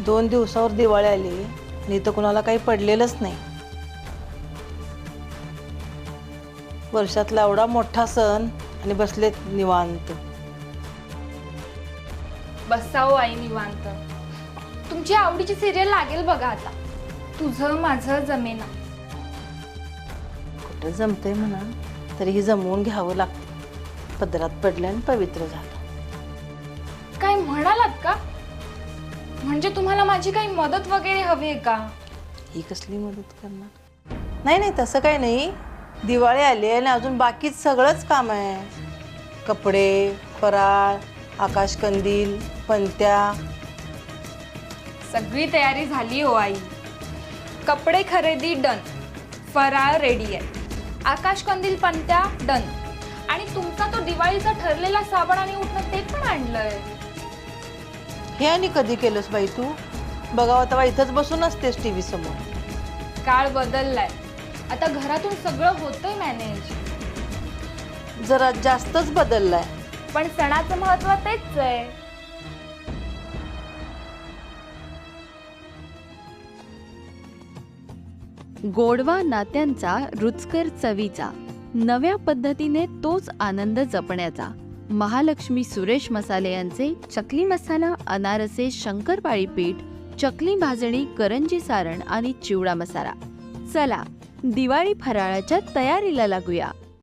2 दिवसावर दिवाळी आली आणि इथं कुणाला काही पडलेलंच नाही. वर्षातला एवढा मोठा सण आणि बसलेत निवांत. बसाओ आई निवांत. तुमची आवडीची सिरियल लागेल बघा आता. तुझं माझं जमेना. कुठं जमतंय म्हणा, तरीही जमवून घ्यावं लागतं. पदरात पडलं आणि पवित्र झालं. काय म्हणालात का? म्हणजे तुम्हाला माझी काही मदत वगैरे हवी आहे का? ही कसली मदत करणार? नाही नाही, तसं काही नाही. दिवाळी आली आणि अजून बाकीच सगळंच काम आहे. कपडे, फराळ, आकाशकंदील, पणत्या. सगळी तयारी झाली हो आई. कपडे खरेदी डन, फराळ रेडी आहे, आकाशकंदील पणत्या डन, आणि तुमचा तो दिवाळीचा ठरलेला साबण आणि उठणं ते पण आणलंय. हे आणि कधी केलंस बाई तू? बघावं तेव्हा इथंच बसून असतेस टीव्ही समोर. काळ बदललाय, आता घरातून सगळं होतंय मॅनेज. जरा जास्तच बदललाय. पण सणाचं महत्व तेच आहे. गोडवा नात्यांचा, रुचकर चवीचा, नव्या पद्धतीने तोच आनंद जपण्याचा. महालक्ष्मी सुरेश मसाले यांचे चकली मसाला, अनारसे, शंकरपाळी पीठ, चकली भाजणी, करंजी सारण आणि चिवडा मसाला. चला दिवाळी फराळाच्या तयारीला लागूया.